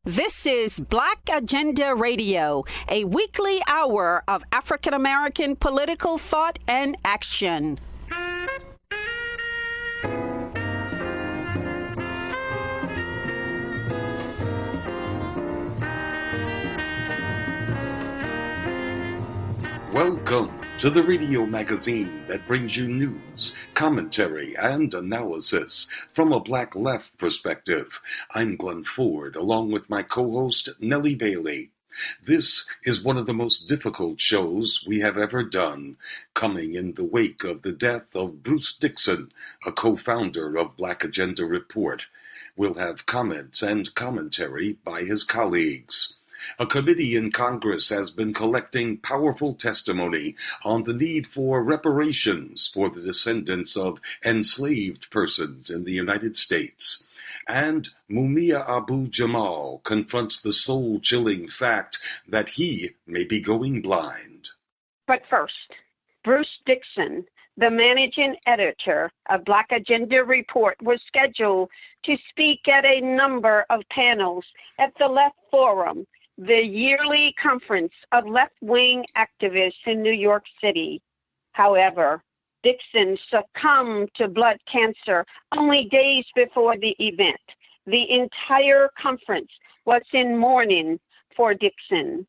This is Black Agenda Radio, a weekly hour of African American political thought and action. Welcome to the radio magazine that brings you news, commentary, and analysis from a Black left perspective. I'm Glen Ford, along with my co-host, Nellie Bailey. This is one of the most difficult shows we have ever done, coming in the wake of the death of Bruce Dixon, a co-founder of Black Agenda Report. We'll have comments and commentary by his colleagues. A committee in Congress has been collecting powerful testimony on the need for reparations for the descendants of enslaved persons in the United States. And Mumia Abu Jamal confronts the soul-chilling fact that he may be going blind. But first, Bruce Dixon, the managing editor of Black Agenda Report, was scheduled to speak at a number of panels at the Left Forum, the yearly conference of left-wing activists in New York City. However, Dixon succumbed to blood cancer only days before the event. The entire conference was in mourning for Dixon,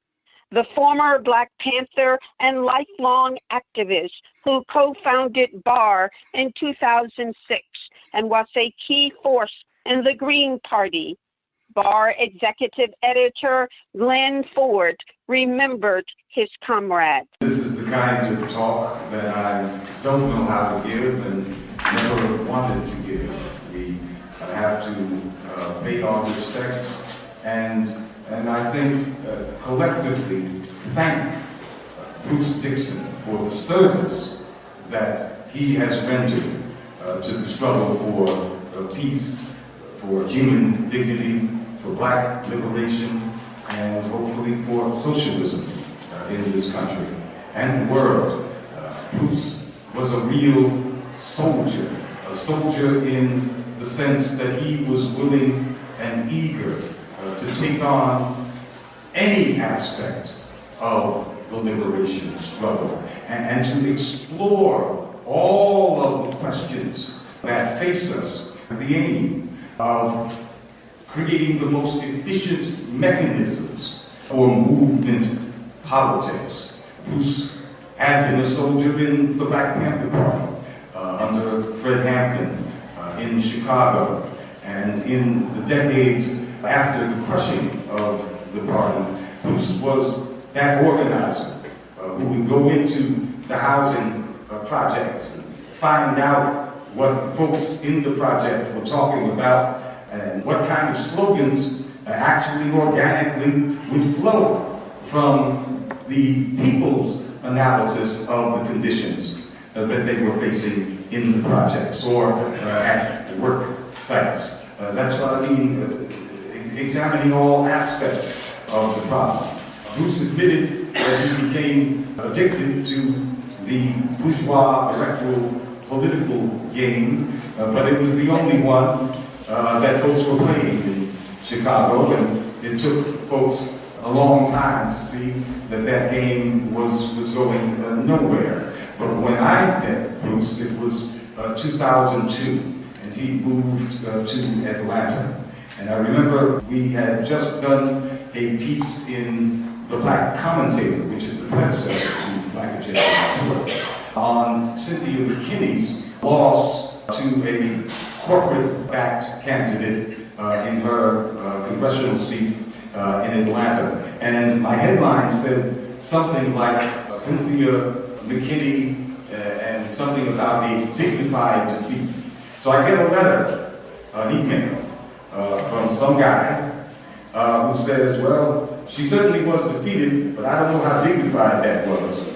the former Black Panther and lifelong activist who co-founded BAR in 2006 and was a key force in the Green Party. BAR executive editor Glen Ford remembered his comrade. This is the kind of talk that I don't know how to give and never wanted to give. We have to pay our respects and I think collectively thank Bruce Dixon for the service that he has rendered to the struggle for peace, for human dignity, for Black liberation, and hopefully for socialism in this country and the world. Bruce was a real soldier, a soldier in the sense that he was willing and eager to take on any aspect of the liberation struggle and to explore all of the questions that face us with the aim of creating the most efficient mechanisms for movement politics. Bruce had been a soldier in the Black Panther Party under Fred Hampton in Chicago, and in the decades after the crushing of the party, Bruce was that organizer who would go into the housing projects and find out what folks in the project were talking about and what kind of slogans actually organically would flow from the people's analysis of the conditions that they were facing in the projects or at work sites. That's what I mean, examining all aspects of the problem. Bruce admitted that he became addicted to the bourgeois electoral political game, but it was the only one that folks were playing in Chicago, and it took folks a long time to see that game was going nowhere. But when I met Bruce, it was 2002, and he moved to Atlanta. And I remember we had just done a piece in the Black Commentator, which is the predecessor to Black Agenda Report, on Cynthia McKinney's loss to a corporate-backed candidate in her congressional seat in Atlanta. And my headline said something like Cynthia McKinney and something about a dignified defeat. So I get a letter, an email from some guy who says, well, she certainly was defeated, but I don't know how dignified that was.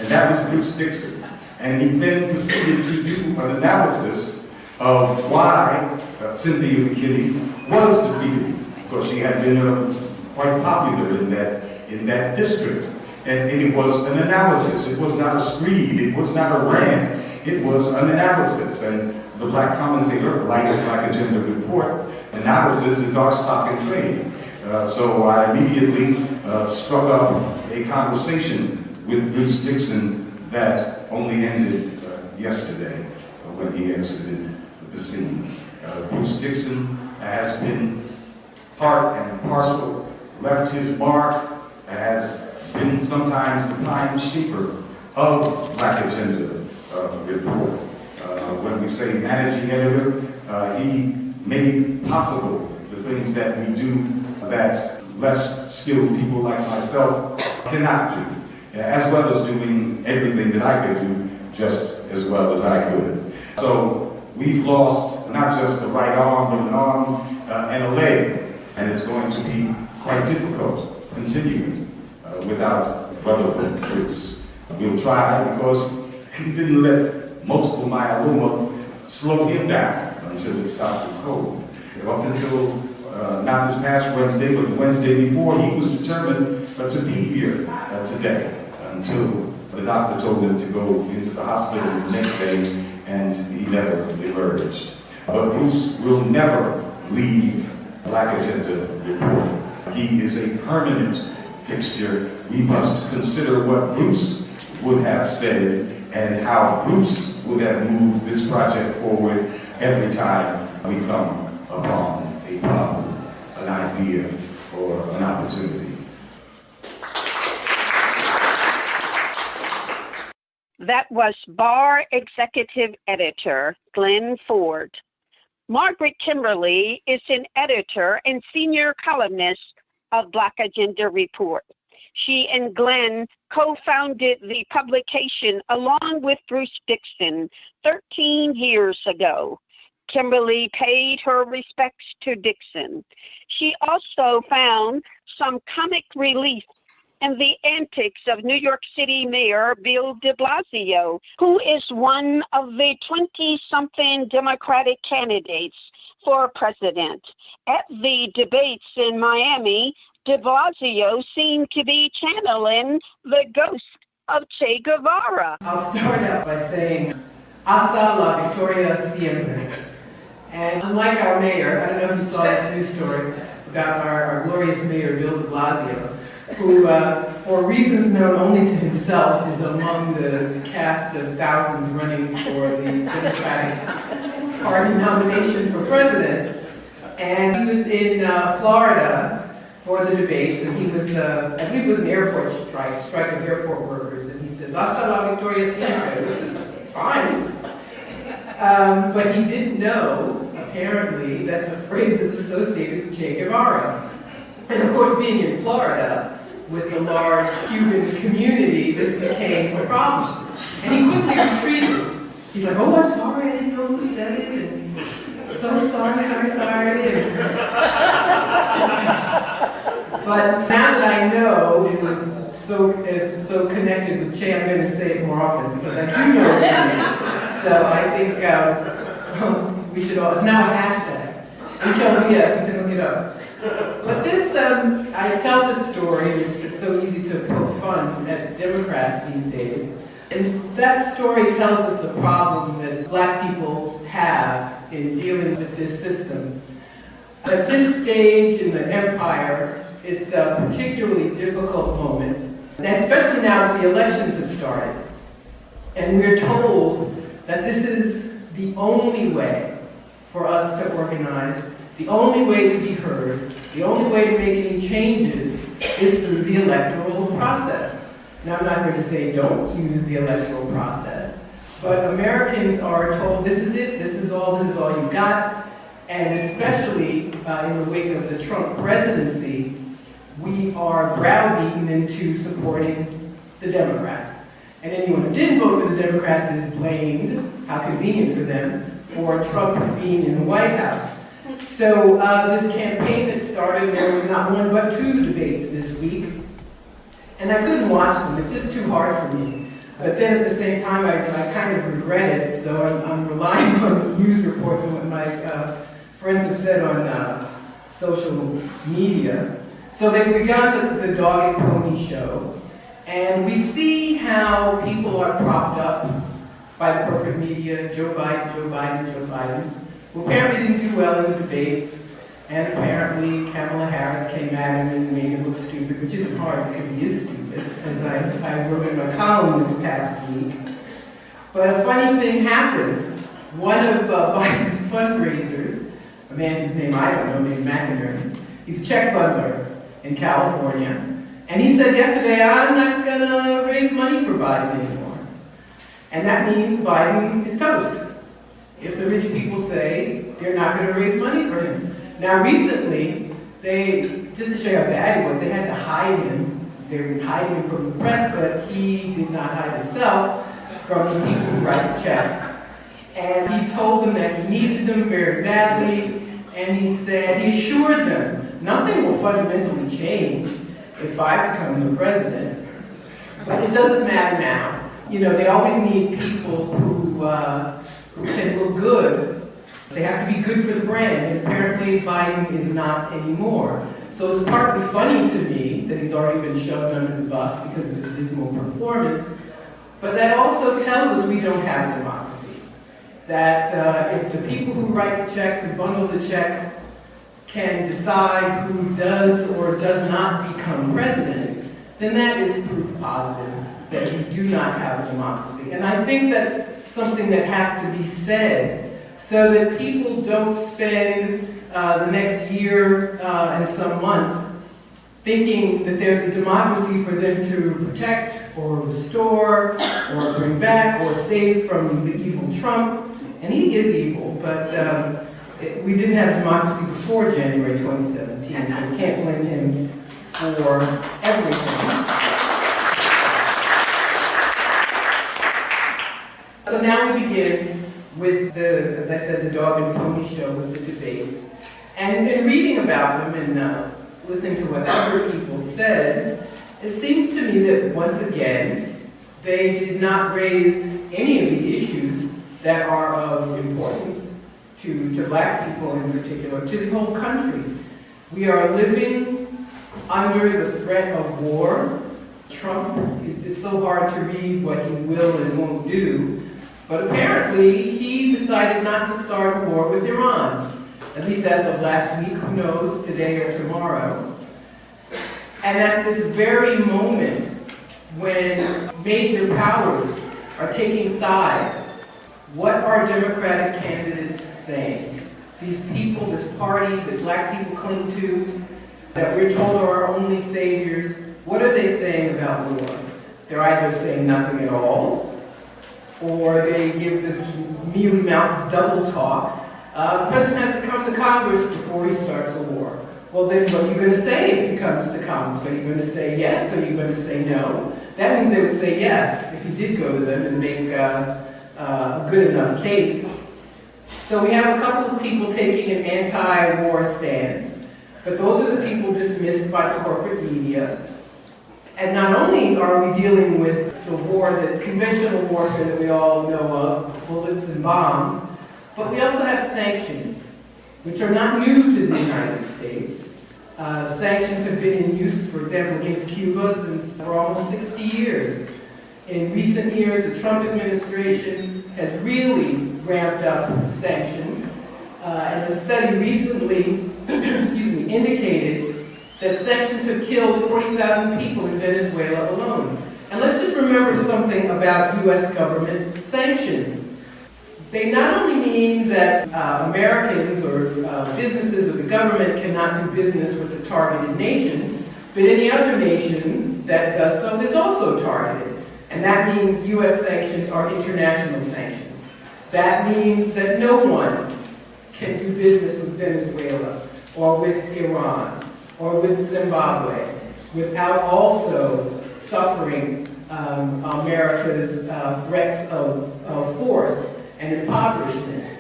And that was Bruce Dixon. And he then proceeded to do an analysis of why Cynthia McKinney was defeated. Of course, she had been quite popular in that district. And it was an analysis. It was not a screed. It was not a rant. It was an analysis. And the Black Commentator, like the Black Agenda Report, analysis is our stock and trade. So I immediately struck up a conversation with Bruce Dixon that only ended yesterday when he exited the scene. Bruce Dixon has been part and parcel, left his mark, has been sometimes the prime shaper of Black Agenda Report. When we say managing editor, he made possible the things that we do that less skilled people like myself cannot do, as well as doing everything that I could do just as well as I could. So we've lost not just the right arm, but an arm and a leg, and it's going to be quite difficult continuing without Brother Bruce. We'll try because he didn't let multiple myeloma slow him down until it stopped him cold. Up until not this past Wednesday, but the Wednesday before, he was determined to be here today until the doctor told him to go into the hospital the next day, and he never emerged. But Bruce will never leave Black Agenda Report. He is a permanent fixture. We must consider what Bruce would have said and how Bruce would have moved this project forward every time we come upon a problem, an idea, or an opportunity. That was BAR Executive Editor Glen Ford. Margaret Kimberly is an editor and senior columnist of Black Agenda Report. She and Glenn co-founded the publication along with Bruce Dixon 13 years ago. Kimberly paid her respects to Dixon. She also found some comic relief in the antics of New York City Mayor Bill de Blasio, who is one of the 20-something Democratic candidates for president. At the debates in Miami, de Blasio seemed to be channeling the ghost of Che Guevara. I'll start out by saying, hasta la victoria siempre. And unlike our mayor, I don't know if you saw this news story about our glorious mayor, Bill de Blasio, who, for reasons known only to himself, is among the cast of thousands running for the Democratic Party nomination for president. And he was in Florida for the debates, and he was, I believe it was an airport strike of airport workers, and he says, hasta la victoria siempre, which is fine. But he didn't know, apparently, that the phrase is associated with Che Guevara. And of course, being in Florida, with the large Cuban community, this became a problem. And he quickly retreated. He's like, oh, I'm sorry, I didn't know who said it, and so sorry. But now that I know it was so connected with Che, I'm going to say it more often, because I do know it. So I think we should all, it's now a hashtag. HLVS, you can look it up. But this, I tell this story, and it's so easy to poke fun at Democrats these days. And that story tells us the problem that Black people have in dealing with this system. At this stage in the empire, it's a particularly difficult moment, especially now that the elections have started. And we're told that this is the only way for us to organize, the only way to be heard, the only way to make any changes is through the electoral process. Now, I'm not going to say don't use the electoral process, but Americans are told this is it, this is all you got, and especially in the wake of the Trump presidency, we are browbeaten into supporting the Democrats. And anyone who didn't vote for the Democrats is blamed, how convenient for them, for Trump being in the White House. So this campaign that started, there were not one but two debates this week. And I couldn't watch them, it's just too hard for me. But then at the same time, I kind of regret it, so I'm relying on news reports and what my friends have said on social media. So they've begun the dog and pony show, and we see how people are propped up by the corporate media, Joe Biden, who apparently didn't do well in the debates. And apparently Kamala Harris came at him and made him look stupid, which isn't hard because he is stupid, as I wrote in my column this past week. But a funny thing happened. One of Biden's fundraisers, a man whose name I don't know, named McInerney, he's a check bundler in California, and he said yesterday, I'm not going to raise money for Biden anymore. And that means Biden is toast. If the rich people say they're not going to raise money for him. Now recently, just to show you how bad he was, they had to hide him. They were hiding him from the press, but he did not hide himself from the people who write the checks. And he told them that he needed them very badly, and he assured them, nothing will fundamentally change if I become the president. But it doesn't matter now. You know, they always need people who can look good. They have to be good for the brand, and apparently Biden is not anymore. So it's partly funny to me that he's already been shoved under the bus because of his dismal performance, but that also tells us we don't have a democracy. That if the people who write the checks and bundle the checks can decide who does or does not become president, then that is proof positive that we do not have a democracy. And I think that's something that has to be said so that people don't spend the next year and some months thinking that there's a democracy for them to protect or restore or bring back or save from the evil Trump. And he is evil, but we didn't have democracy before January 2017, so we can't blame him for everything. So now we begin with as I said, the dog and pony show with the debates. And in reading about them and listening to what other people said, it seems to me that once again, they did not raise any of the issues that are of importance to Black people in particular, to the whole country. We are living under the threat of war. Trump, it's so hard to read what he will and won't do. But apparently, he decided not to start a war with Iran, at least as of last week, who knows, today or tomorrow. And at this very moment, when major powers are taking sides, what are Democratic candidates saying? These people, this party that Black people cling to, that we're told are our only saviors, what are they saying about war? They're either saying nothing at all, or they give this mealy-mouthed double talk. The president has to come to Congress before he starts a war. Well, then what are you going to say if he comes to Congress? Are you going to say yes, or are you going to say no? That means they would say yes if he did go to them and make a good enough case. So we have a couple of people taking an anti-war stance, but those are the people dismissed by the corporate media. And not only are we dealing with the war, the conventional warfare that we all know of, bullets and bombs, but we also have sanctions, which are not new to the United States. Sanctions have been in use, for example, against Cuba for almost 60 years. In recent years, the Trump administration has really ramped up sanctions. And a study recently indicated that sanctions have killed 40,000 people in Venezuela alone. And let's just remember something about U.S. government sanctions. They not only mean that Americans or businesses or the government cannot do business with the targeted nation, but any other nation that does so is also targeted. And that means U.S. sanctions are international sanctions. That means that no one can do business with Venezuela or with Iran or with Zimbabwe without also suffering America's threats of force and impoverishment.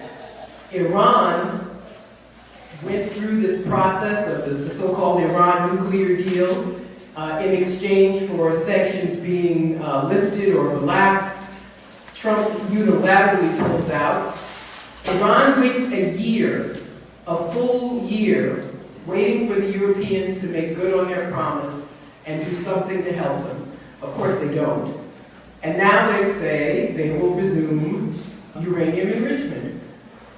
Iran went through this process of the so-called Iran nuclear deal in exchange for sanctions being lifted or relaxed. Trump unilaterally pulls out. Iran waits a full year, waiting for the Europeans to make good on their promise and do something to help them. Of course they don't. And now they say they will resume uranium enrichment.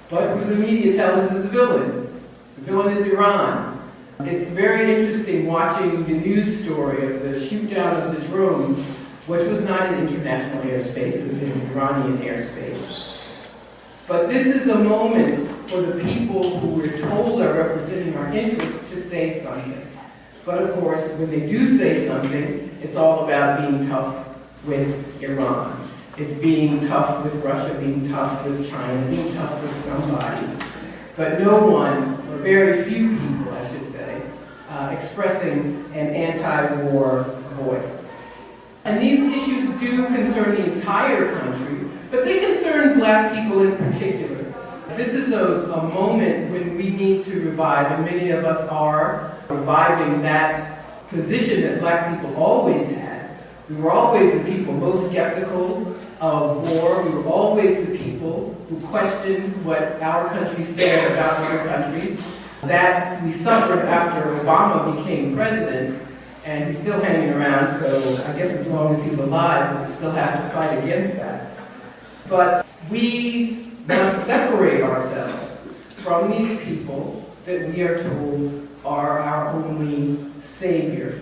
But who the media tell us is the villain? The villain is Iran. It's very interesting watching the news story of the shoot down of the drone, which was not in international airspace, it was in Iranian airspace. But this is a moment for the people who we're told are representing our interests to say something. But of course, when they do say something, it's all about being tough with Iran. It's being tough with Russia, being tough with China, being tough with somebody. But no one, or very few people, I should say, expressing an anti-war voice. And these issues do concern the entire country, but they concern Black people in particular. This is a moment when we need to revive, and many of us are reviving that position that Black people always had. We were always the people most skeptical of war. We were always the people who questioned what our country said about other countries. That we suffered after Obama became president, and he's still hanging around, so I guess as long as he's alive, we'll still have to fight against that. But we must separate ourselves from these people that we are told are our only savior.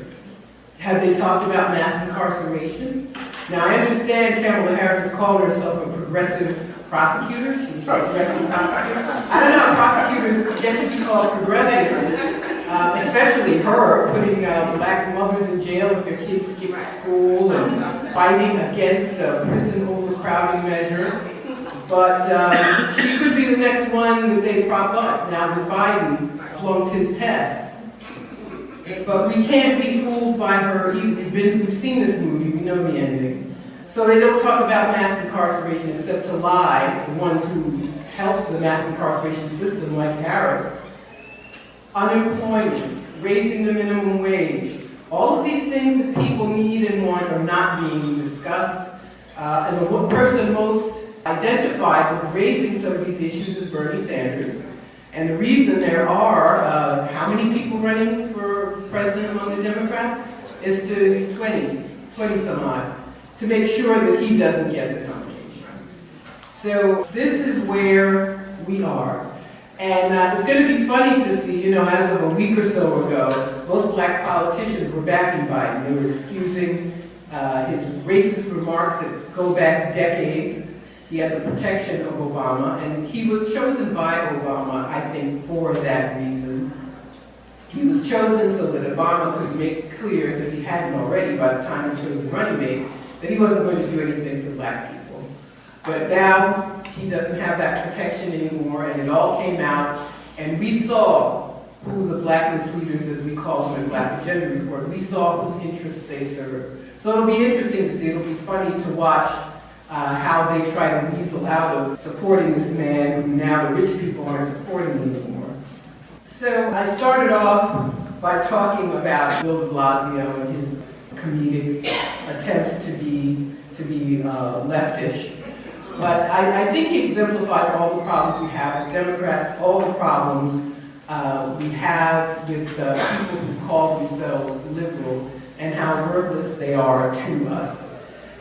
Have they talked about mass incarceration? Now, I understand Kamala Harris has called herself a progressive prosecutor. She was a progressive prosecutor. I don't know if prosecutors get to be called progressive, especially her, putting Black mothers in jail if their kids skip school and fighting against a prison overcrowding measure. But she could be the next one that they prop up now that Biden flunked his test. But we can't be fooled by her either. We've seen this movie, we know the ending. So they don't talk about mass incarceration except to lie, the ones who help the mass incarceration system like Harris. Unemployment, raising the minimum wage, all of these things that people need and want are not being discussed. And the person most identified with raising some of these issues is Bernie Sanders. And the reason there are, how many people running for president among the Democrats, is to 20 some odd, to make sure that he doesn't get the nomination. So this is where we are. And it's going to be funny to see, as of a week or so ago, most Black politicians were backing Biden. They were excusing his racist remarks that go back decades. He had the protection of Obama, and he was chosen by Obama, I think, for that reason. He was chosen so that Obama could make clear, if he hadn't already by the time he chose the running mate, that he wasn't going to do anything for Black people. But now he doesn't have that protection anymore, and it all came out, and we saw who the Blackness leaders, as we call them in Black Agenda Report, we saw whose interests they serve. So it'll be interesting to see, it'll be funny to watch how they try to weasel out of supporting this man who now the rich people aren't supporting anymore. So I started off by talking about Bill de Blasio and his comedic attempts to be leftish. But I think he exemplifies all the problems we have with Democrats, all the problems we have with people who call themselves liberal, and how worthless they are to us.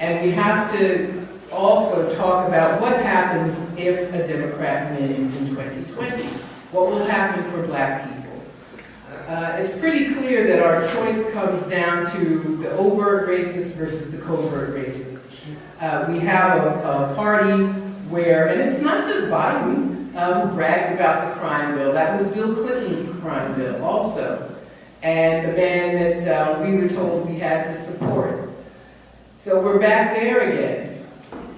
And we have to also talk about what happens if a Democrat wins in 2020. What will happen for Black people? It's pretty clear that our choice comes down to the overt racist versus the covert racist. We have a party where, and it's not just Biden who bragged about the crime bill, that was Bill Clinton's crime bill also, and the man that we were told we had to support. So we're back there again.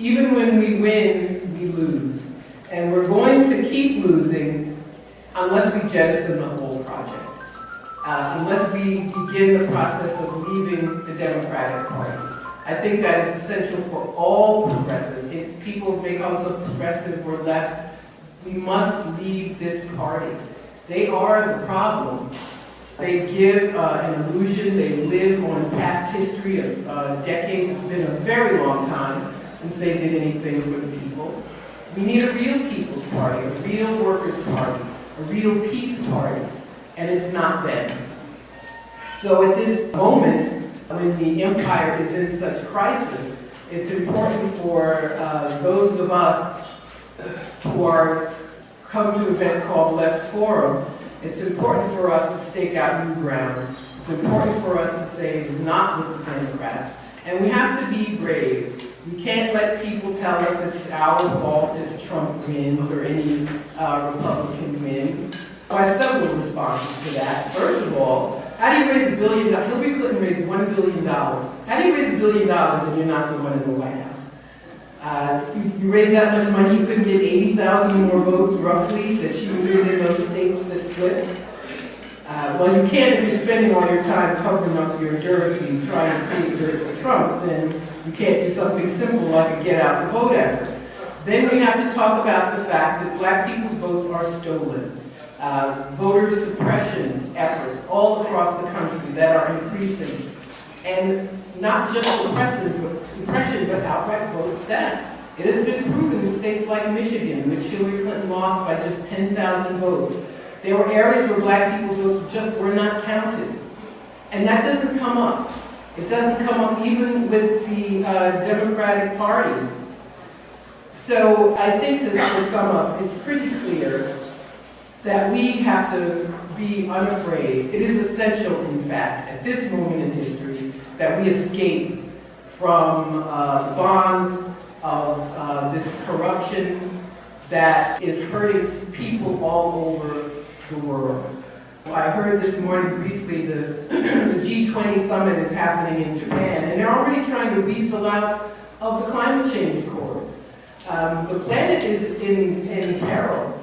Even when we win, we lose. And we're going to keep losing unless we jettison the whole project. Unless we begin the process of leaving the Democratic Party. I think that is essential for all progressives. If people make also progressive or left, we must leave this party. They are the problem. They give an illusion, they live on past history of decades. It's been a very long time since they did anything for the people. We need a real people's party, a real workers' party, a real peace party, and it's not them. So at this moment, when the empire is in such crisis, it's important for those of us who are come to events called Left Forum It's important for us to stake out new ground. It's important for us to say it is not with the Democrats. And we have to be brave. We can't let people tell us it's our fault if Trump wins or any Republican wins. I have several responses to that. First of all, how do you raise $1 billion? Hillary Clinton raised $1 billion. How do you raise $1 billion and you're not the one in the White House? You raise that much money, you couldn't get 80,000 more votes roughly that she would get in those states that flipped. Well, you can't if you're spending all your time covering up your dirt and trying to create dirt for Trump, then you can't do something simple like a get out the vote effort. Then we have to talk about the fact that black people's votes are stolen. Voter suppression efforts all across the country that are increasing. And not just suppression, but outright vote theft. It has been proven in states like Michigan, which Hillary Clinton lost by just 10,000 votes. There were areas where black people's votes just were not counted. And that doesn't come up. It doesn't come up even with the Democratic Party. So I think to sum up, it's pretty clear that we have to be unafraid. It is essential, in fact, at this moment in history, that we escape from the bonds of this corruption that is hurting people all over the world. I heard this morning briefly the G20 summit is happening in Japan, and they're already trying to weasel out of the climate change accords. The planet is in peril.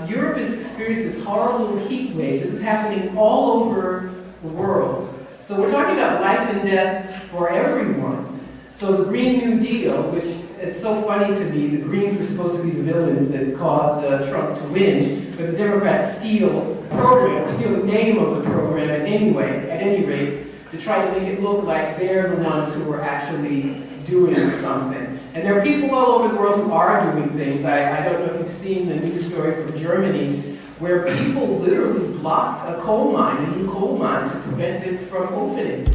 Europe has experienced this horrible heat wave. This is happening all over the world. So we're talking about life and death for everyone. So the Green New Deal, which it's so funny to me, the Greens were supposed to be the villains that caused Trump to win, but the Democrats steal the program, steal the name of the program at any rate, to try to make it look like they're the ones who are actually doing something. And there are people all over the world who are doing things. I don't know if you've seen the news story from Germany, where people literally blocked a new coal mine, to prevent it from opening.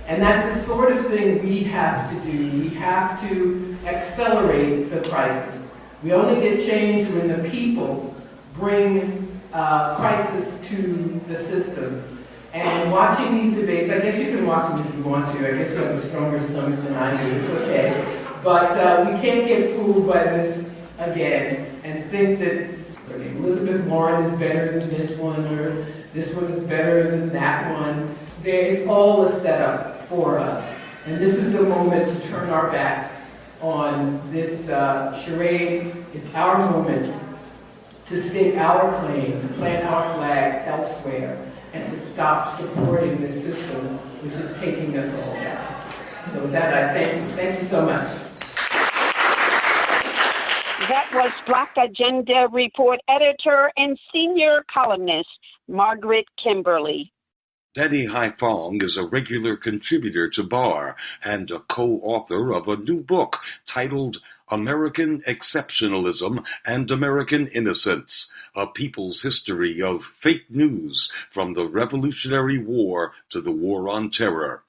And that's the sort of thing we have to do. We have to accelerate the crisis. We only get change when the people bring crisis to the system. And watching these debates, I guess you can watch them if you want to. I guess you have a stronger stomach than I do. It's okay. But we can't get fooled by this again and think that Elizabeth Warren is better than this one, or this one is better than that one. It's all a setup for us. And this is the moment to turn our backs on this charade. It's our moment to stake our claim, to plant our flag elsewhere, and to stop supporting this system which is taking us all down. So with that, I thank you. Thank you so much. That was Black Agenda Report editor and senior columnist Margaret Kimberly. Denny Haifong is a regular contributor to BAR and a co-author of a new book titled American Exceptionalism and American Innocence, A People's History of Fake News from the Revolutionary War to the War on Terror.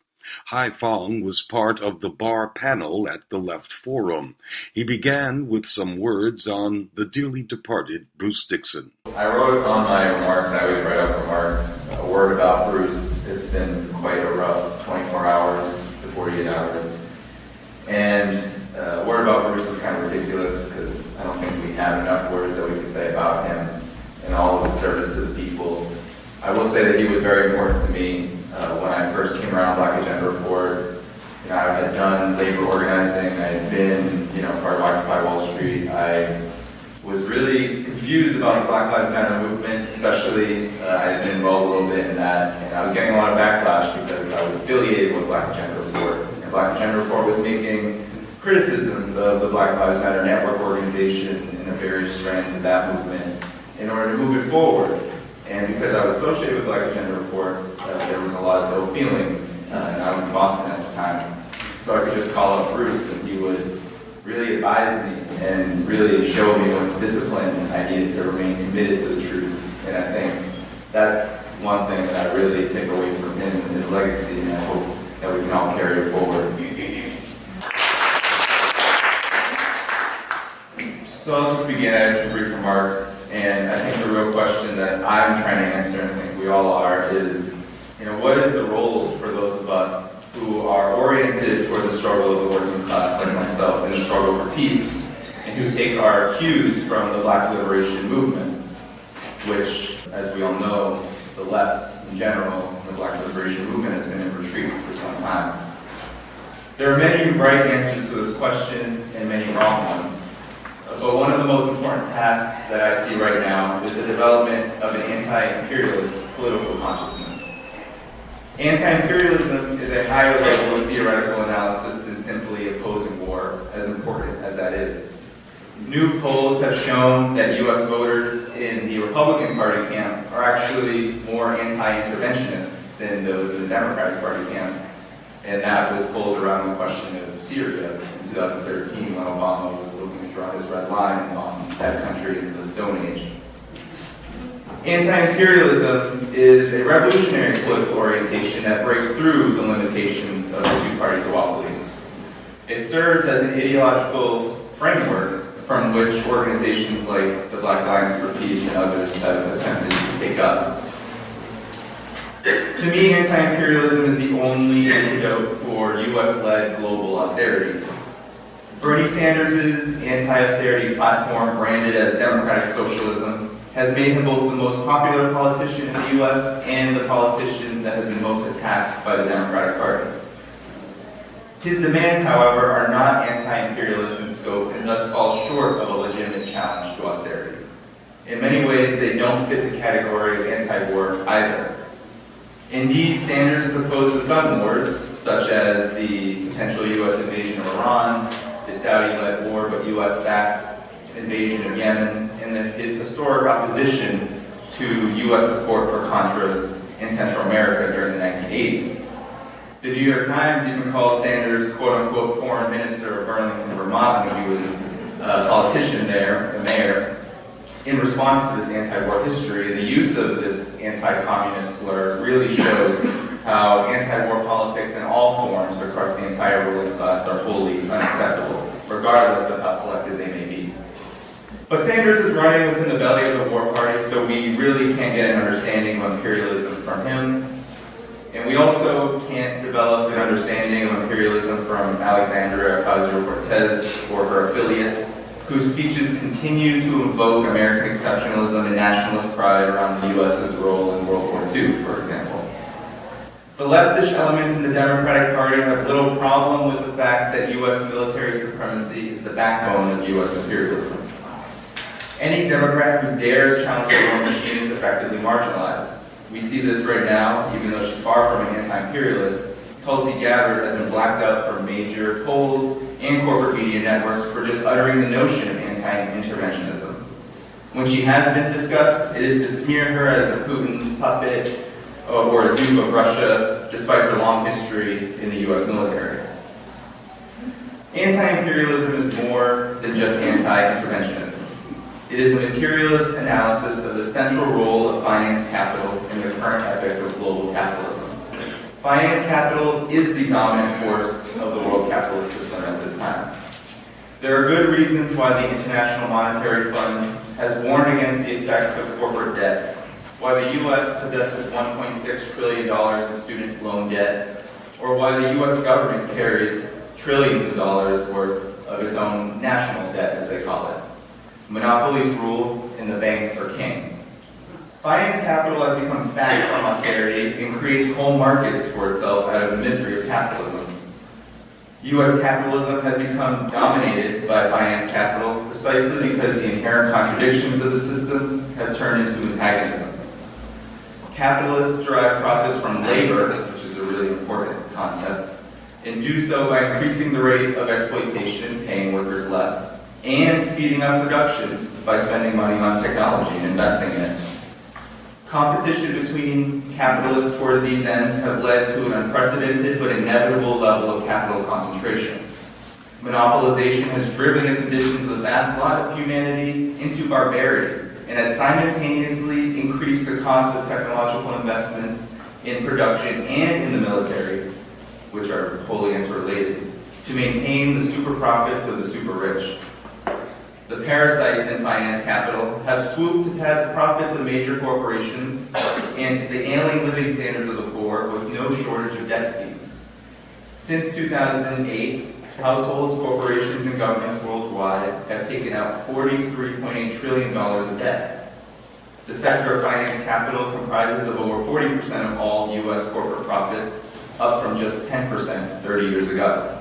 Haifong was part of the BAR panel at the Left Forum. He began with some words on the dearly departed Bruce Dixon. I wrote on my remarks, I always write up remarks, a word about Bruce. It's been quite a rough 24 hours to 48 hours. And a word about Bruce is kind of ridiculous because I don't think we have enough words that we can say about him and all of his service to the people. I will say that he was very important to me when I first came around Black Agenda Report. I had done labor organizing, I had been, part of Occupy Wall Street. I was really confused about the Black Lives Matter movement, especially I had been involved a little bit in that, and I was getting a lot of backlash because I was affiliated with Black Agenda Report. And Black Agenda Report was making criticisms of the Black Lives Matter network organization and the various strands of that movement in order to move it forward. And because I was associated with Black Agenda Report, there was a lot of ill feelings, and I was in Boston at the time. So I could just call up Bruce, and he would really advise me and really show me what discipline I needed to remain committed to the truth. And I think that's one thing that I really take away from him and his legacy, and I hope that we can all carry it forward. So I'll just begin. I have some brief remarks. And I think the real question that I'm trying to answer, and I think we all are, is, what is the role for those of us who are oriented toward the struggle of the working class, like myself, in the struggle for peace, and who take our cues from the Black Liberation movement, which, as we all know, the left in general, the Black Liberation movement has been in retreat for some time. There are many right answers to this question and many wrong ones. But one of the most important tasks that I see right now is the development of an anti-imperialist political consciousness. Anti-imperialism is a higher level of theoretical analysis than simply opposing war, as important as that is. New polls have shown that U.S. voters in the Republican Party camp are actually more anti-interventionist than those in the Democratic Party camp, and that was pulled around the question of Syria in 2013 when Obama was looking to draw his red line on that country into the Stone Age. Anti-imperialism is a revolutionary political orientation that breaks through the limitations of the two-party duopoly. It serves as an ideological framework from which organizations like the Black Alliance for Peace and others have attempted to take up. To me, anti-imperialism is the only antidote for U.S.-led global austerity. Bernie Sanders' anti-austerity platform, branded as democratic socialism, has made him both the most popular politician in the U.S. and the politician that has been most attacked by the Democratic Party. His demands, however, are not anti-imperialist in scope and thus fall short of a legitimate challenge to austerity. In many ways, they don't fit the category of anti-war either. Indeed, Sanders is opposed to some wars, such as the potential U.S. invasion of Iran, the Saudi-led war but U.S.-backed invasion of Yemen, and his historic opposition to U.S. support for Contras in Central America during the 1980s. The New York Times even called Sanders, quote-unquote, foreign minister of Burlington, Vermont, when he was a politician there, the mayor. In response to this anti-war history, the use of this anti-communist slur really shows how anti-war politics in all forms across the entire ruling class are wholly unacceptable, regardless of how selective they may be. But Sanders is running within the belly of the war party, so we really can't get an understanding of imperialism from him. And we also can't develop an understanding of imperialism from Alexandria Ocasio-Cortez or her affiliates, whose speeches continue to invoke American exceptionalism and nationalist pride around the U.S.'s role in World War II, for example. The leftish elements in the Democratic Party have little problem with the fact that U.S. military supremacy is the backbone of U.S. imperialism. Any Democrat who dares challenge the war machine is effectively marginalized. We see this right now, even though she's far from an anti-imperialist. Tulsi Gabbard has been blacked out from major polls and corporate media networks for just uttering the notion of anti-interventionism. When she has been discussed, it is to smear her as a Putin's puppet or a dupe of Russia, despite her long history in the U.S. military. Anti-imperialism is more than just anti-interventionism. It is a materialist analysis of the central role of finance capital in the current epoch of global capitalism. Finance capital is the dominant force of the world capitalist system at this time. There are good reasons why the International Monetary Fund has warned against the effects of corporate debt, why the U.S. possesses $1.6 trillion in student loan debt, or why the U.S. government carries trillions of dollars worth of its own national debt, as they call it. Monopolies rule and the banks are king. Finance capital has become fat from austerity and creates whole markets for itself out of the misery of capitalism. U.S. capitalism has become dominated by finance capital precisely because the inherent contradictions of the system have turned into antagonisms. Capitalists derive profits from labor, which is a really important concept, and do so by increasing the rate of exploitation, paying workers less, and speeding up production by spending money on technology and investing in it. Competition between capitalists toward these ends have led to an unprecedented but inevitable level of capital concentration. Monopolization has driven the conditions of the vast lot of humanity into barbarity and has simultaneously increased the cost of technological investments in production and in the military, which are wholly interrelated, to maintain the super profits of the super rich. the parasites in finance capital, have swooped to pad the profits of major corporations and the ailing living standards of the poor with no shortage of debt schemes. Since 2008, households, corporations, and governments worldwide have taken out $43.8 trillion of debt. The sector of finance capital comprises of over 40% of all U.S. corporate profits, up from just 10% 30 years ago.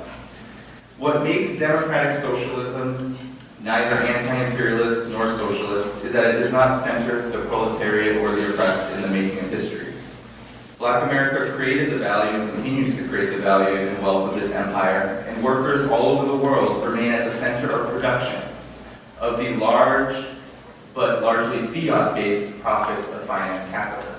What makes democratic socialism neither anti-imperialist nor socialist is that it does not center the proletariat or the oppressed in the making of history. Black America created the value and continues to create the value and wealth of this empire, and workers all over the world remain at the center of production of the large but largely fiat-based profits of finance capital.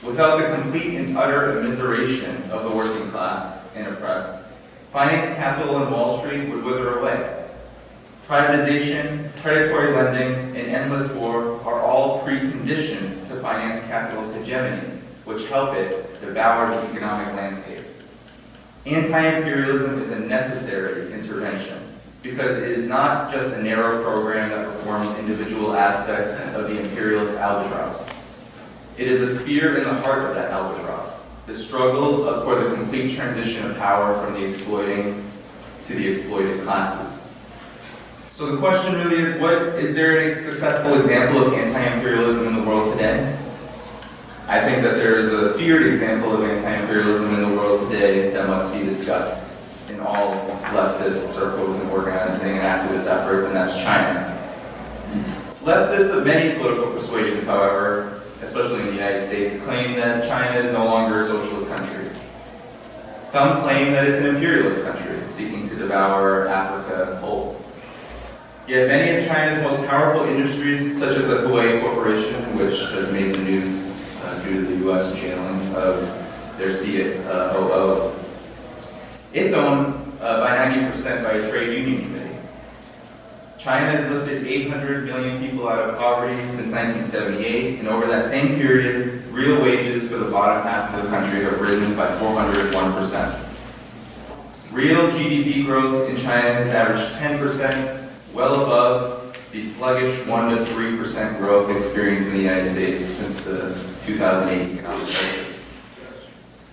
Without the complete and utter immiseration of the working class and oppressed, finance capital and Wall Street would wither away. Privatization, predatory lending, and endless war are all preconditions to finance capital's hegemony, which help it devour the economic landscape. Anti-imperialism is a necessary intervention because it is not just a narrow program that performs individual aspects of the imperialist albatross. It is a spear in the heart of that albatross, the struggle for the complete transition of power from the exploiting to the exploited classes. So the question really is there a successful example of anti-imperialism in the world today? I think that there is a feared example of anti-imperialism in the world today that must be discussed in all leftist circles and organizing and activist efforts, and that's China. Leftists of many political persuasions, however, especially in the United States, claim that China is no longer a socialist country. Some claim that it's an imperialist country, seeking to devour Africa whole. Yet many of China's most powerful industries, such as the Huawei Corporation, which has made the news due to the U.S. jailing of their COO, it's owned by 90% by a trade union committee. China has lifted 800 million people out of poverty since 1978, and over that same period, real wages for the bottom half of the country have risen by 401%. Real GDP growth in China has averaged 10%, well above the sluggish 1 to 3% growth experienced in the United States since the 2008 economic crisis.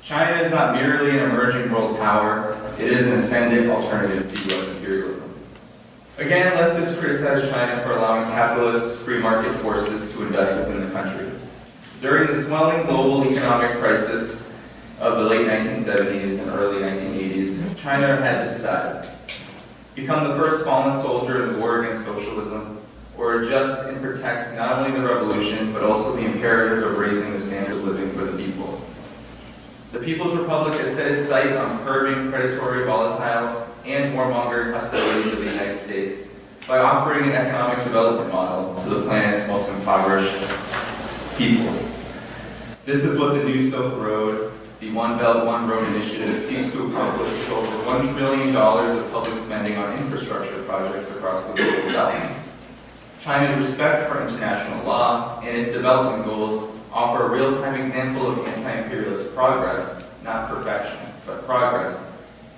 China is not merely an emerging world power, it is an ascendant alternative to U.S. imperialism. Again, leftists criticize China for allowing capitalist free market forces to invest within the country. During the swelling global economic crisis of the late 1970s and early 1980s, China had to decide: become the first fallen soldier in the war against socialism, or adjust and protect not only the revolution, but also the imperative of raising the standard of living for the people. The People's Republic has set its sight on curbing predatory, volatile, and warmongering hostilities of the United States by offering an economic development model to the planet's most impoverished peoples. This is what the New Silk Road, the One Belt, One Road initiative, seeks to accomplish with over $1 trillion of public spending on infrastructure projects across the global south. China's respect for international law and its development goals offer a real-time example of anti-imperialist progress, not perfection, but progress,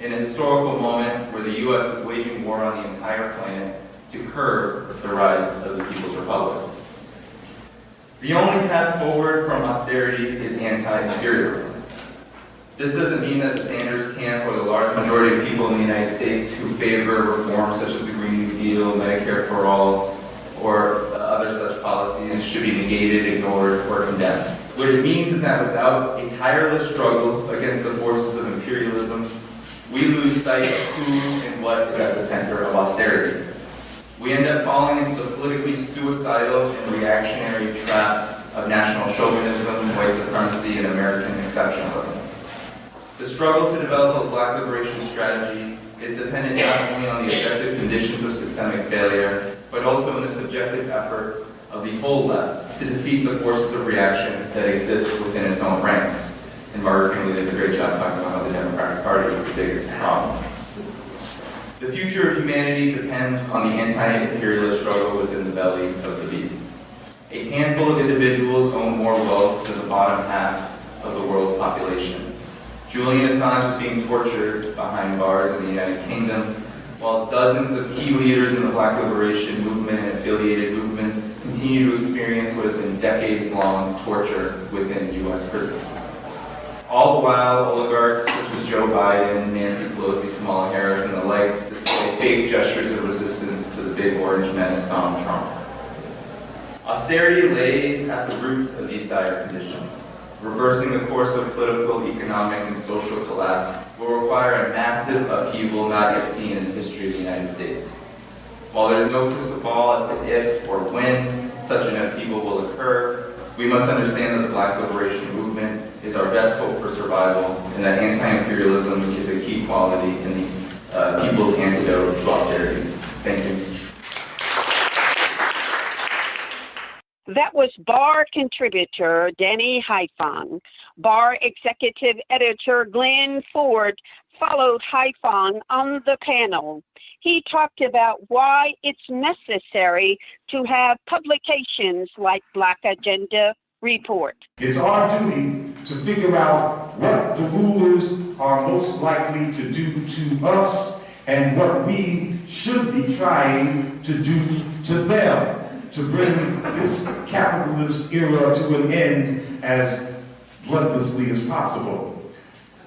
in a historical moment where the U.S. is waging war on the entire planet to curb the rise of the People's Republic. The only path forward from austerity is anti-imperialism. This doesn't mean that the Sanders camp or the large majority of people in the United States who favor reforms such as the Green New Deal, Medicare for All, or other such policies should be negated, ignored, or condemned. What it means is that without a tireless struggle against the forces of imperialism, we lose sight of who and what is at the center of austerity. We end up falling into the politically suicidal and reactionary trap of national chauvinism, white supremacy, and American exceptionalism. The struggle to develop a Black liberation strategy is dependent not only on the objective conditions of systemic failure, but also in the subjective effort of the whole left to defeat the forces of reaction that exist within its own ranks. And Margaret Kingley did a great job talking about how the Democratic Party is the biggest problem. The future of humanity depends on the anti-imperialist struggle within the belly of the beast. A handful of individuals own more wealth than the bottom half of the world's population. Julian Assange is being tortured behind bars in the United Kingdom, while dozens of key leaders in the Black liberation movement and affiliated movements continue to experience what has been decades-long torture within U.S. prisons. All the while, oligarchs such as Joe Biden, Nancy Pelosi, Kamala Harris, and the like display fake gestures of resistance to the big orange menace Donald Trump. Austerity lays at the roots of these dire conditions. Reversing the course of political, economic, and social collapse will require a massive upheaval not yet seen in the history of the United States. While there is no crystal ball as to if or when such an upheaval will occur, we must understand that the Black liberation movement is our best hope for survival, and that anti-imperialism is a key quality in the people's antidote to austerity. Thank you. That was BAR contributor Danny Haiphong. BAR executive editor Glen Ford followed Haiphong on the panel. He talked about why it's necessary to have publications like Black Agenda Report. It's our duty to figure out what the rulers are most likely to do to us and what we should be trying to do to them to bring this capitalist era to an end as bloodlessly as possible,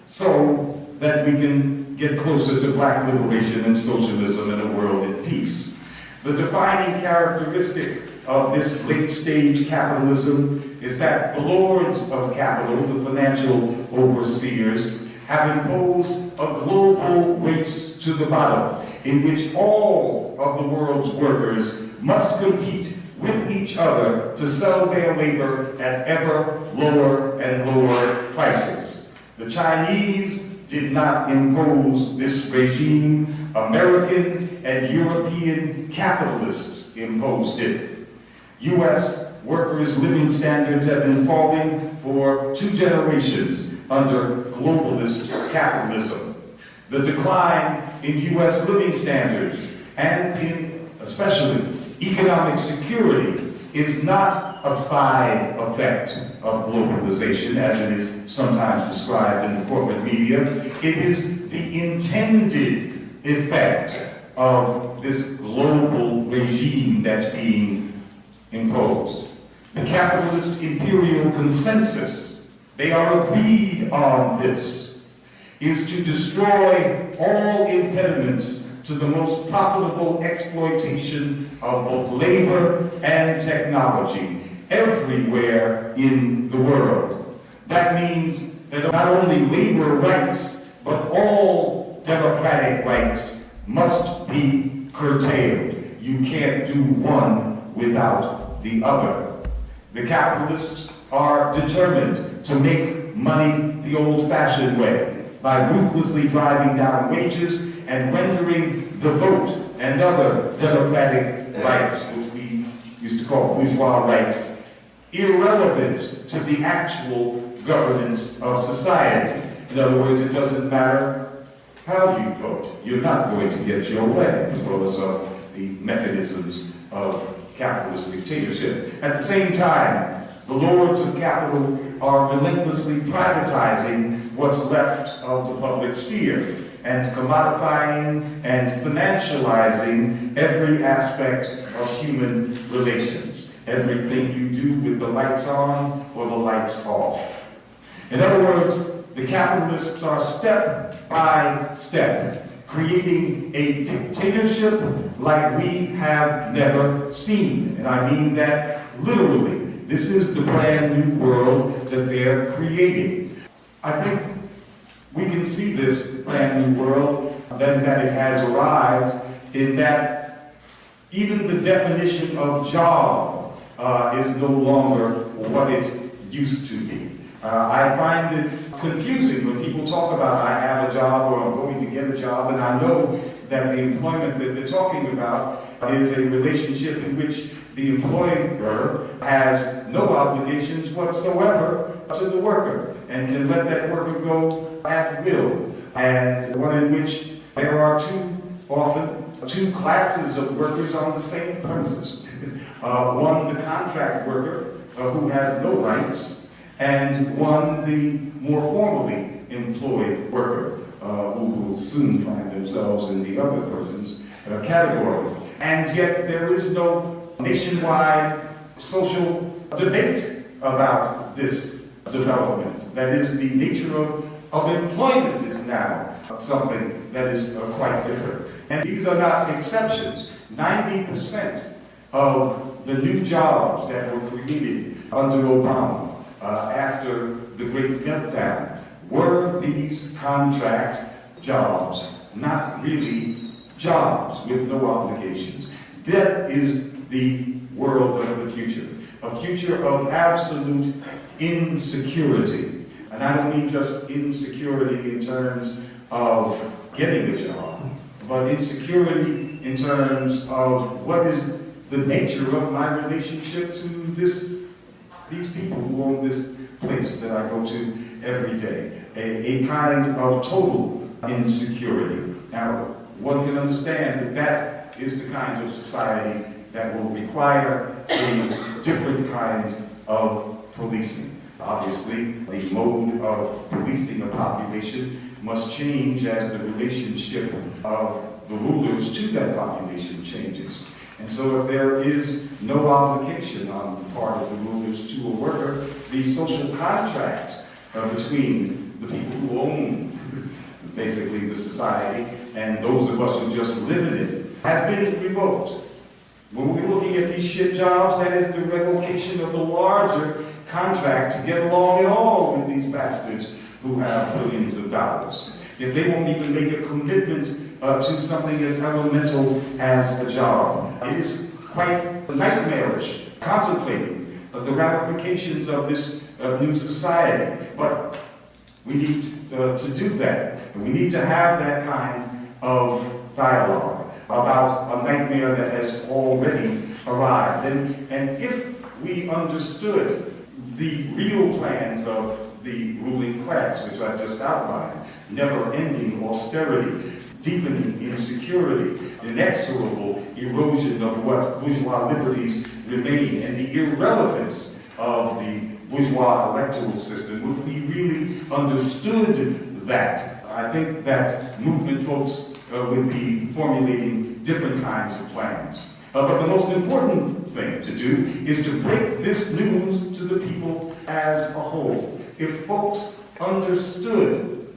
so that we can get closer to Black liberation and socialism and a world at peace. The defining characteristic of this late-stage capitalism is that the lords of capital, the financial overseers, have imposed a global race to the bottom in which all of the world's workers must compete with each other to sell their labor at ever lower and lower prices. The Chinese did not impose this regime. American and European capitalists imposed it. U.S. workers' living standards have been falling for 2 generations under globalist capitalism. The decline in U.S. living standards and in especially economic security is not a side effect of globalization, as it is sometimes described in the corporate media. It is the intended effect of this global regime that's being imposed. The capitalist imperial consensus, they are agreed on this, is to destroy all impediments to the most profitable exploitation of both labor and technology everywhere in the world. That means that not only labor rights, but all democratic rights must be curtailed. You can't do one without the other. The capitalists are determined to make money the old-fashioned way by ruthlessly driving down wages and rendering the vote and other democratic rights, which we used to call bourgeois rights, irrelevant to the actual governance of society. In other words, it doesn't matter how you vote. You're not going to get your way because of the mechanisms of capitalist dictatorship. At the same time, the lords of capital are relentlessly privatizing what's left of the public sphere and commodifying and financializing every aspect of human relations. Everything you do with the lights on or the lights off. In other words, the capitalists are step by step creating a dictatorship like we have never seen. And I mean that literally. This is the brand new world that they're creating. I think we can see this brand new world, that it has arrived, in that even the definition of job is no longer what it used to be. I find it confusing when people talk about I have a job or I'm going to get a job, and I know that the employment that they're talking about is a relationship in which the employer has no obligations whatsoever to the worker and can let that worker go at will, and one in which there are often two classes of workers on the same premises. One, the contract worker who has no rights, and one, the more formally employed worker who will soon find themselves in the other person's category. And yet there is no nationwide social debate about this development. That is, the nature of employment is now something that is quite different. And these are not exceptions. 90% of the new jobs that were created under Obama after the great meltdown were these contract jobs, not really jobs with no obligations. That is the world of the future, a future of absolute insecurity. And I don't mean just insecurity in terms of getting a job, but insecurity in terms of what is the nature of my relationship to these people who own this place that I go to every day. A kind of total insecurity. Now, one can understand that that is the kind of society that will require a different kind of policing. Obviously, the mode of policing a population must change as the relationship of the rulers to that population changes. And so if there is no obligation on the part of the rulers to a worker, the social contract between the people who own basically the society and those of us who just live in it has been revoked. When we're looking at these shit jobs, that is the revocation of the larger contract to get along at all with these bastards who have billions of dollars. If they won't even make a commitment to something as elemental as a job, it is quite nightmarish contemplating the ramifications of this new society. But we need to do that. And we need to have that kind of dialogue about a nightmare that has already arrived. And if we understood the real plans of the ruling class, which I just outlined, never-ending austerity, deepening insecurity, inexorable erosion of what bourgeois liberties remain, and the irrelevance of the bourgeois electoral system, if we really understood that, I think that movement folks would be formulating different kinds of plans. But the most important thing to do is to break this news to the people as a whole. If folks understood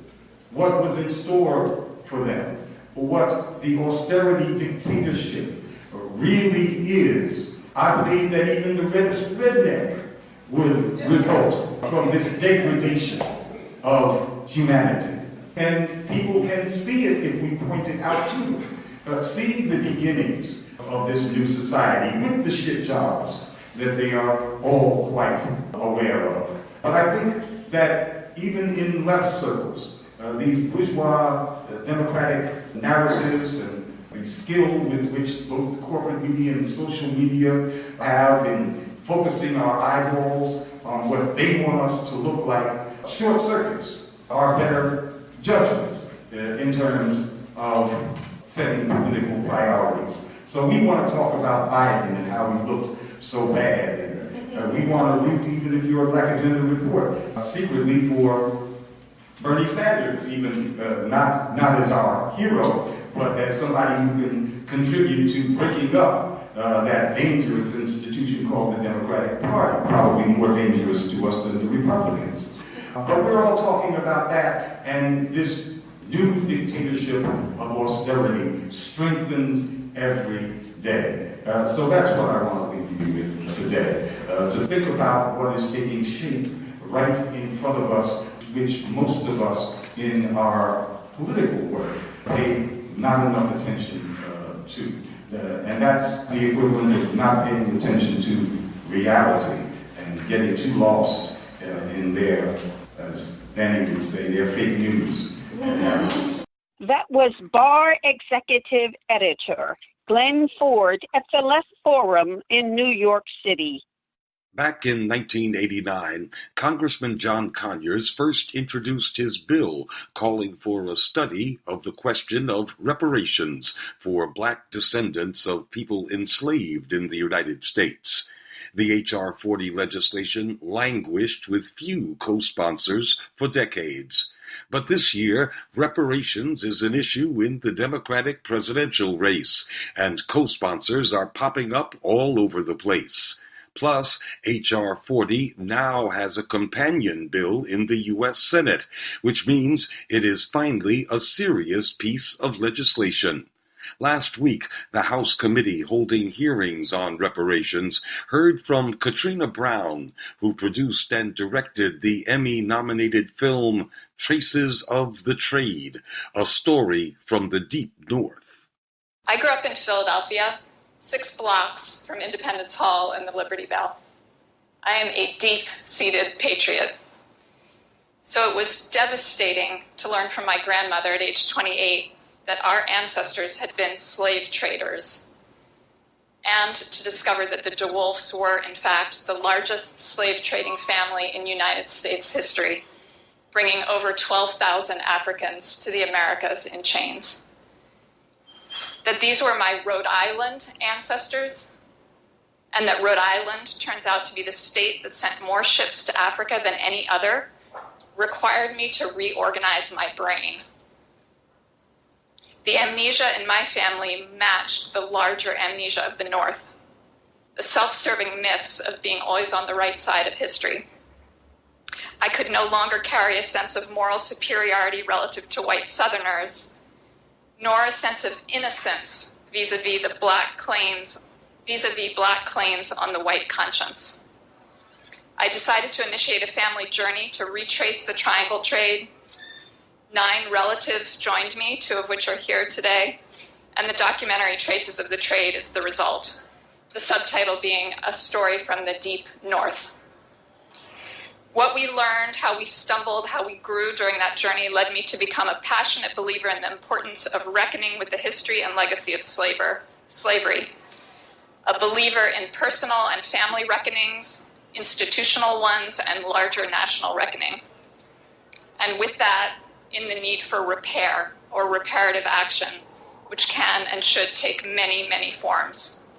what was in store for them, what the austerity dictatorship really is, I believe that even the reddest redneck would revolt from this degradation of humanity. And people can see it if we point it out to them. See the beginnings of this new society with the shit jobs that they are all quite aware of. But I think that even in left circles, these bourgeois democratic narratives and the skill with which both the corporate media and the social media have in focusing our eyeballs on what they want us to look like, short circuits our better judgment in terms of setting political priorities. So we want to talk about Biden and how he looked so bad, and we want to root, even if you're a Black Agenda report, secretly for Bernie Sanders, even not as our hero, but as somebody who can contribute to breaking up that dangerous institution called the Democratic Party, probably more dangerous to us than the Republicans. But we're all talking about that, and this new dictatorship of austerity strengthens every day. So that's what I want to leave you with today, to think about what is taking shape right in front of us, which most of us in our political work pay not enough attention to. And that's the equivalent of not paying attention to reality and getting too lost in their, as Danny would say, their fake news and narratives. That was Bar Executive Editor Glen Ford at the Left Forum in New York City. Back in 1989, Congressman John Conyers first introduced his bill calling for a study of the question of reparations for Black descendants of people enslaved in the United States. The H.R. 40 legislation languished with few co-sponsors for decades. But this year, reparations is an issue in the Democratic presidential race, and co-sponsors are popping up all over the place. Plus, H.R. 40 now has a companion bill in the U.S. Senate, which means it is finally a serious piece of legislation. Last week, the House committee holding hearings on reparations heard from Katrina Brown, who produced and directed the Emmy-nominated film Traces of the Trade, a story from the Deep North. I grew up in Philadelphia, 6 blocks from Independence Hall and the Liberty Bell. I am a deep-seated patriot. So it was devastating to learn from my grandmother at age 28 that our ancestors had been slave traders, and to discover that the DeWolfs were, in fact, the largest slave trading family in United States history, bringing over 12,000 Africans to the Americas in chains. That these were my Rhode Island ancestors, and that Rhode Island turns out to be the state that sent more ships to Africa than any other, required me to reorganize my brain. The amnesia in my family matched the larger amnesia of the North, the self-serving myths of being always on the right side of history. I could no longer carry a sense of moral superiority relative to white Southerners, nor a sense of innocence vis-a-vis black claims on the white conscience. I decided to initiate a family journey to retrace the triangle trade. 9 relatives joined me, 2 of which are here today, and the documentary Traces of the Trade is the result, the subtitle being A Story from the Deep North. What we learned, how we stumbled, how we grew during that journey led me to become a passionate believer in the importance of reckoning with the history and legacy of slavery, a believer in personal and family reckonings, institutional ones, and larger national reckoning. And with that, in the need for repair or reparative action, which can and should take many, many forms.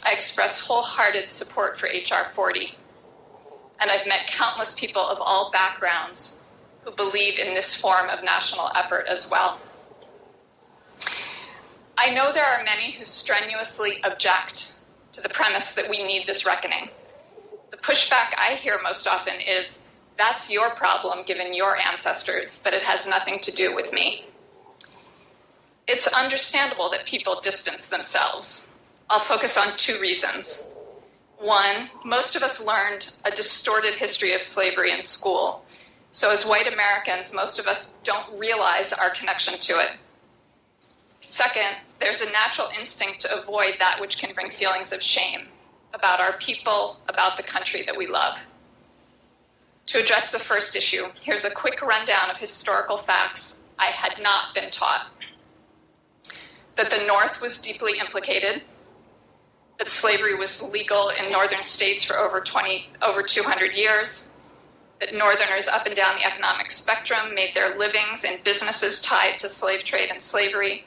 I express wholehearted support for H.R. 40, and I've met countless people of all backgrounds who believe in this form of national effort as well. I know there are many who strenuously object to the premise that we need this reckoning. The pushback I hear most often is, that's your problem given your ancestors, but it has nothing to do with me. It's understandable that people distance themselves. I'll focus on 2 reasons. 1, most of us learned a distorted history of slavery in school. So as white Americans, most of us don't realize our connection to it. 2nd, there's a natural instinct to avoid that which can bring feelings of shame about our people, about the country that we love. To address the first issue, here's a quick rundown of historical facts I had not been taught. That the North was deeply implicated, that slavery was legal in northern states for over 200 years, that Northerners up and down the economic spectrum made their livings in businesses tied to slave trade and slavery,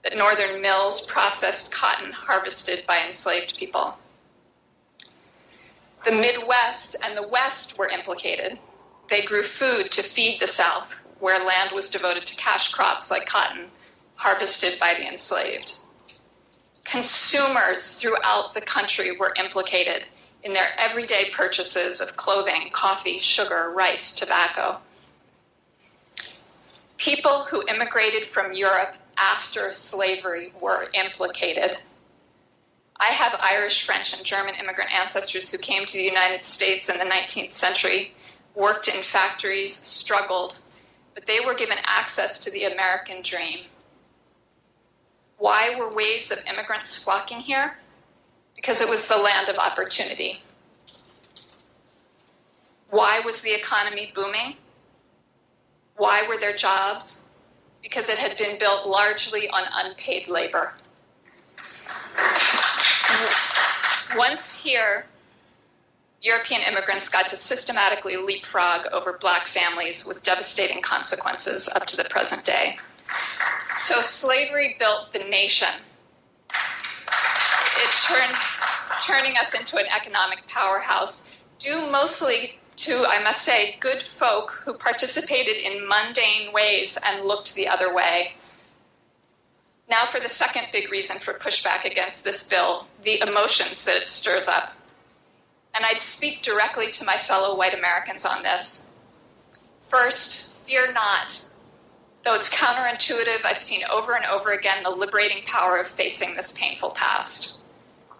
that Northern mills processed cotton harvested by enslaved people. The Midwest and the West were implicated. They grew food to feed the South, where land was devoted to cash crops like cotton, harvested by the enslaved. Consumers throughout the country were implicated in their everyday purchases of clothing, coffee, sugar, rice, tobacco. People who immigrated from Europe after slavery were implicated. I have Irish, French, and German immigrant ancestors who came to the United States in the 19th century, worked in factories, struggled, but they were given access to the American dream. Why were waves of immigrants flocking here? Because it was the land of opportunity. Why was the economy booming? Why were there jobs? Because it had been built largely on unpaid labor. Once here, European immigrants got to systematically leapfrog over black families with devastating consequences up to the present day. So slavery built the nation. It turning us into an economic powerhouse, due mostly to, I must say, good folk who participated in mundane ways and looked the other way. Now for the second big reason for pushback against this bill, the emotions that it stirs up. And I'd speak directly to my fellow white Americans on this. First, fear not. Though it's counterintuitive, I've seen over and over again the liberating power of facing this painful past.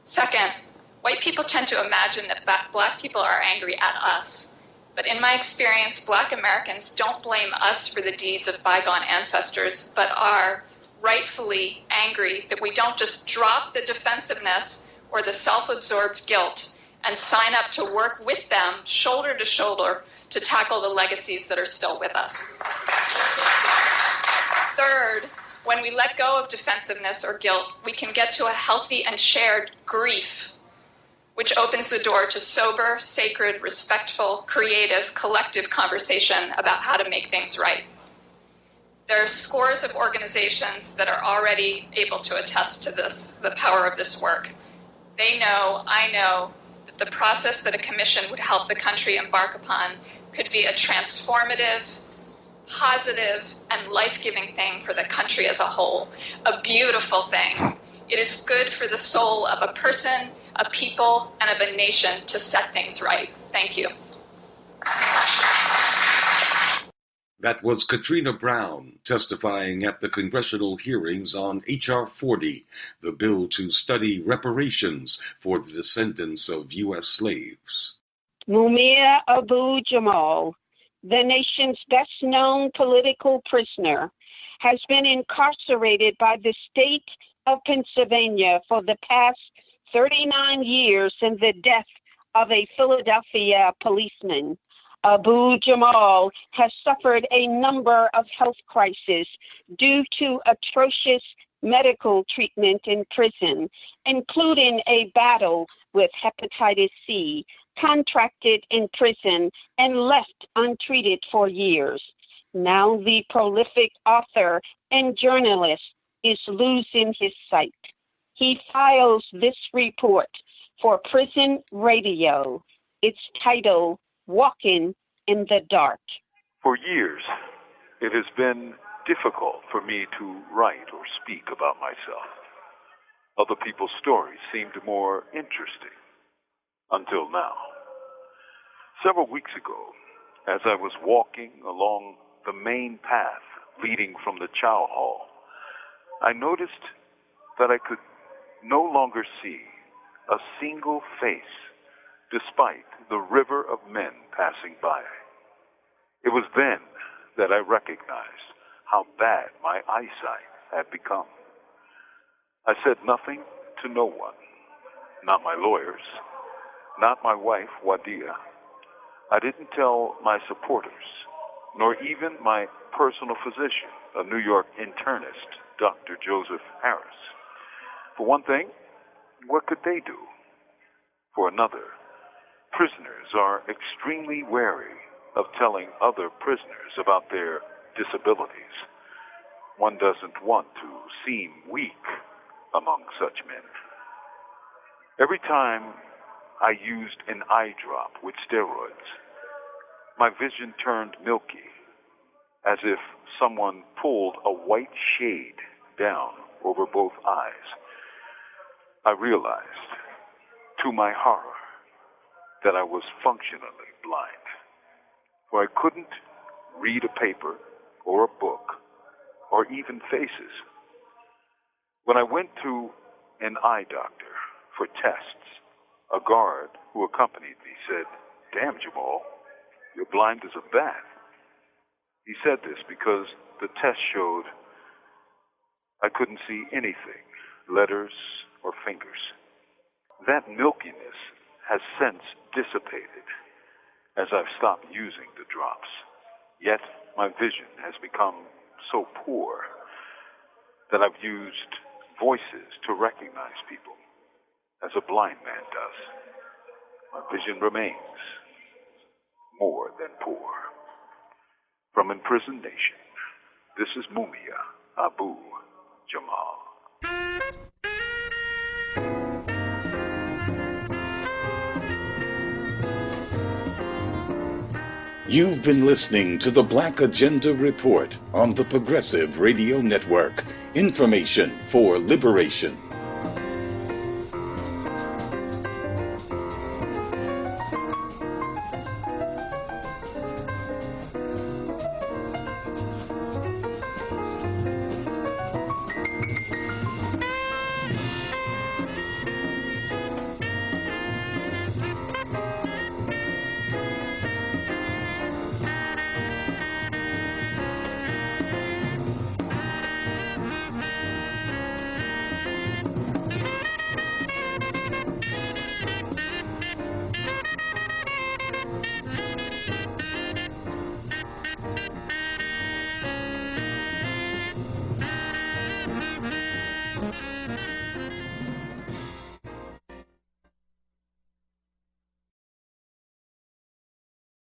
Second, white people tend to imagine that Black people are angry at us. But in my experience, Black Americans don't blame us for the deeds of bygone ancestors, but are rightfully angry that we don't just drop the defensiveness or the self-absorbed guilt and sign up to work with them, shoulder to shoulder, to tackle the legacies that are still with us. Third, when we let go of defensiveness or guilt, we can get to a healthy and shared grief, which opens the door to sober, sacred, respectful, creative, collective conversation about how to make things right. There are scores of organizations that are already able to attest to this, the power of this work. They know, I know, that the process that a commission would help the country embark upon could be a transformative, positive, and life-giving thing for the country as a whole. A beautiful thing. It is good for the soul of a person, a people, and of a nation to set things right. Thank you. That was Katrina Brown testifying at the congressional hearings on H.R. 40, the bill to study reparations for the descendants of U.S. slaves. Mumia Abu Jamal, the nation's best-known political prisoner, has been incarcerated by the state of Pennsylvania for the past 39 years in the death of a Philadelphia policeman. Abu Jamal has suffered a number of health crises due to atrocious medical treatment in prison, including a battle with hepatitis C, contracted in prison and left untreated for years. Now the prolific author and journalist is losing his sight. He files this report for Prison Radio. Its title, Walking in the Dark. For years, it has been difficult for me to write or speak about myself. Other people's stories seemed more interesting, until now. Several weeks ago, as I was walking along the main path leading from the chow hall, I noticed that I could no longer see a single face despite the river of men passing by. It was then that I recognized how bad my eyesight had become. I said nothing to no one, not my lawyers, not my wife, Wadia. I didn't tell my supporters, nor even my personal physician, a New York internist, Dr. Joseph Harris. For one thing, what could they do? For another, prisoners are extremely wary of telling other prisoners about their disabilities. One doesn't want to seem weak among such men. Every time I used an eye drop with steroids, my vision turned milky, as if someone pulled a white shade down over both eyes. I realized, to my horror, that I was functionally blind, for I couldn't read a paper or a book or even faces. When I went to an eye doctor for tests, a guard who accompanied me said, "Damn, Jamal, you're blind as a bat." He said this because the test showed I couldn't see anything, letters or fingers. That milkiness has since dissipated as I've stopped using the drops. Yet my vision has become so poor that I've used voices to recognize people, as a blind man does. My vision remains more than poor. From Imprisoned Nation, this is Mumia Abu Jamal. You've been listening to the Black Agenda Report on the Progressive Radio Network. Information for liberation.